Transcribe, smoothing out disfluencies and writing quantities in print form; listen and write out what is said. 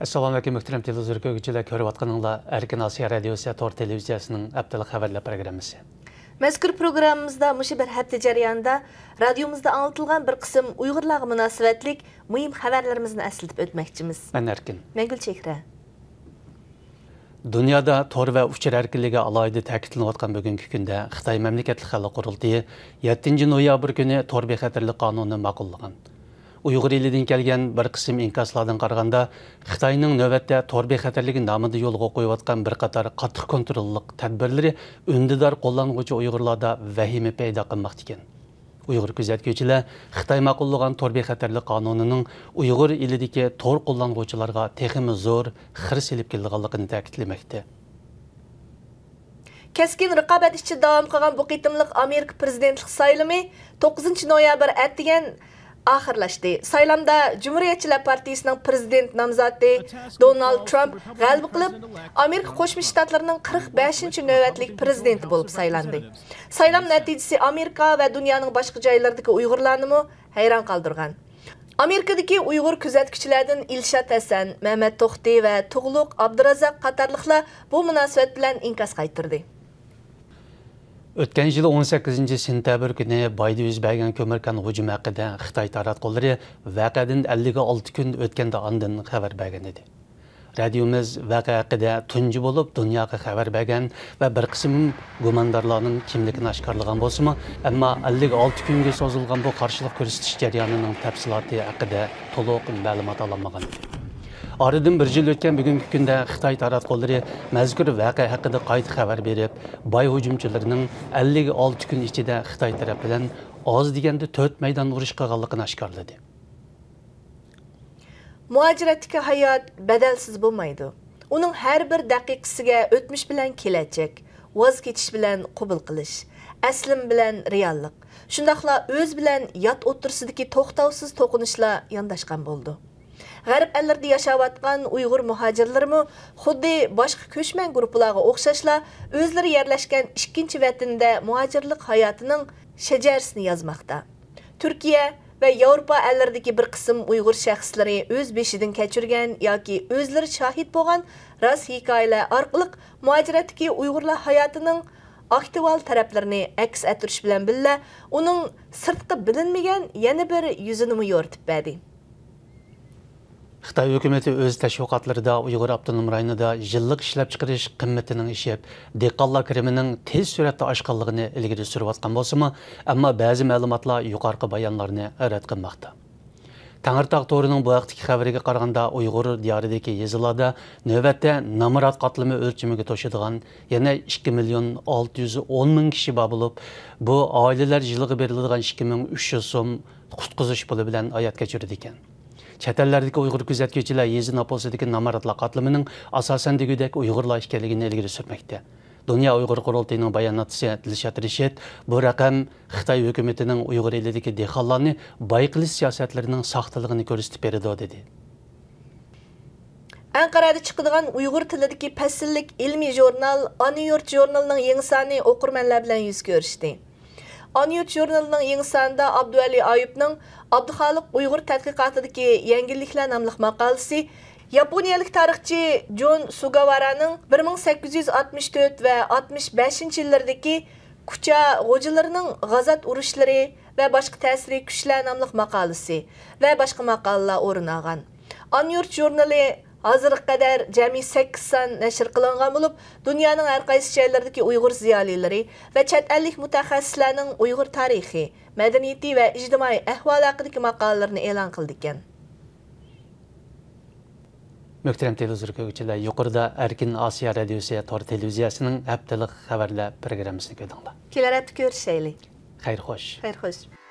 Assalamu alaikum muhtaram televizor ko'ruvchilar, ko'rib atqaninglar Erkin Asiya radiosi Tor televiziyasining haftalik xabarlar programmasi. Mazkur programmamizda mushu bir hafta jarayonida radiomizda anlatilgan bir qism Uyg'urlarga munosabatlik muhim xabarlarimizni eslatib o'tmoqchimiz. Men Erkin. Men Gulchehra. Dunyoda tor va uchur erkinligi alohida ta'kidlanayotgan bugungi kunda Xitoy mamlakatli xalq qurultiyi 7 noyabr kuni tor bexatarlik qonunini ma'qullagan. Uyg'ur elidan kelgan bir qism inkaslardan qaraganda Xitoyning navbatda tor bexatarligi nomida yo'lga qo'yayotgan bir qator qattiq kontrollik tadbirlari undidor qo'llanuvchi Uyg'urlarda vahima paydo qilmoqda ekan. Uyg'ur kuzatuvchilar Xitoy ma'qullagan tor bexatarlik qonunining Uyg'ur elidagi tor qo'llanuvchilarga texmi zo'r xir silib kelganligini ta'kidlamoqda. Keskin raqobat ichida davom qilgan bu qitimliq Amerika prezidentlik saylimi 9 noyabr atdigan oxirlashdi. Saylamda Cumhuriyetçiler Partiyasining prezident nomzodi Donald Trump g'alaba qilib, Amerika Qo'shma Shtatlarining 45-navbatlik prezidenti bo'lib saylandi. Saylam natijasi Amerika va dunyoning boshqa joylaridagi Uyg'urlarni hayron qoldirgan. Amerikadagi Uyg'ur kuzatuvchilardan Ilshad Hasan, Mehmet To'xti va Tug'luq Abdurazaq qatorliqlar bu munosabat bilan inkos qaytirdi. O'tgan yil 18 sentabr kuni Bayda yuz bergan ko'mirkan hujum haqida Xitoy taratqullari voqeadan 56 kun o'tganda ondan xabar bergan edi. Radiomiz voqea haqida tunji bo'lib dunyoga xabar bergan va bir qism gumondorlarning kimligini oshkorlagan bo'lsa-mu, ammo 56 kunga cho'zilgan bu qarshilik ko'rsatish jarayonining tafsiloti haqida to'liq ma'lumot ololmagan. Aradan bir yil o'tgan bugungi kunda Xitoy taratqullari mazkur voqea haqida qayta xabar berib, boy hujumchilarning 56 kun ichida Xitoy tarafidan oz deganda 4 maydon urush qilganligini oshkorladi. Muajiratdagi hayot badalsiz bo'lmaydi. Uning har bir daqiqasiga o'tmish bilan kelajak, voz kechish bilan qabul qilish, aslim bilan reallik, shundaqla o'z bilan yot o'tirsidagi to'xtovsiz to'qinishlar yondashgan bo'ldi. G'arb ellərdə yaşayotgan Uyğur muhacirlərimi xuddi boshqa ko'chman guruhlarga o'xshashla o'zlari yerlashgan ikkinchi vatanda muhacirlik hayotining shajarsini yozmoqda. Turkiya va Yevropa ellərdəki bir qism Uyğur shaxslari o'z beshidan kechirgan yoki o'zlari shahid bo'lgan rost hikoyalar orqali muhajiratdagi Uyg'urlar hayotining aktual taraflarini aks ettirish bilan birga uning sirtqi bilinmagan yana bir yuzini yo'ritib berdi. Xitoy hukumati o'z tashviqotlarida Uyg'ur avtonom rayonida yillik ishlab chiqarish qimmatining ishib, dehqonlar kirimining tez suratda oshganligini ilgari surayotgan bo'lsa-mu, ammo ba'zi ma'lumotlar yuqorqi bayonlarni rad qilmoqda. Tangirtaq to'rining bu vaqtdagi xabariga qaraganda Uyg'ur diyoridagi yezilarda navbatda Namirat qatlami o'lchamiga to'shadigan yana 2.610.000 kishi bor bo'lib, bu oilalar yiliga beriladigan 2.300 so'm qutqizish puli bilan hayot kechirdi ekan. Chet ellardagi Uyg'ur kuzatuvchilar yezi Naposidagi Namiratlar qatlamining asosan degudek Uyg'urlar ekanligini ilgari surmoqda. Dunyo Uyg'ur qurultiyining bayonotchisi Dilshod Rashid bu raqam Xitoy hukumatining Uyg'ur elidagi dehqonlarni boy qilish siyosatlarining soxtaligini ko'rsatib beradi dedi. Anqarada chiqadigan Uyg'ur tilidagi fasllik ilmiy jurnal Ana yurt jurnalining yangi soni o'qirmanlar bilan yuz ko'rishdi. Ana yurt jurnalining yangi sonida Abduvali Ayubning Abduxoliq Uyg'ur tadqiqotidagi yangiliklar nomli maqolasi Yaponiyalik tarixchi Jon Sugawaraning 1864 va 65-yillardagi Kucha g'ojilarining g'azot urushlari va boshqa ta'siri kuchlar nomli maqolasi va boshqa maqolalar o'rin olgan. Ana yurt jurnali hozirga qadar jami 8 son nashr qilingan bo'lib, dunyoning har qaysi joylaridagi Uyg'ur ziyolilari va chet ellik mutaxassislarning Uyg'ur tarixi, madaniyati va ijtimoiy ahvoli haqidagi maqolalarini e'lon qildi ekan. Muhtaram televizor ko'ruvchilar, yuqorida Erkin Asiya radiosi Tor televiziyasining haftalik xabarlar programmasini ko'rdinglar. Kelar hafta ko'rishaylik. Xayr xo'sh. Xayr xo'sh.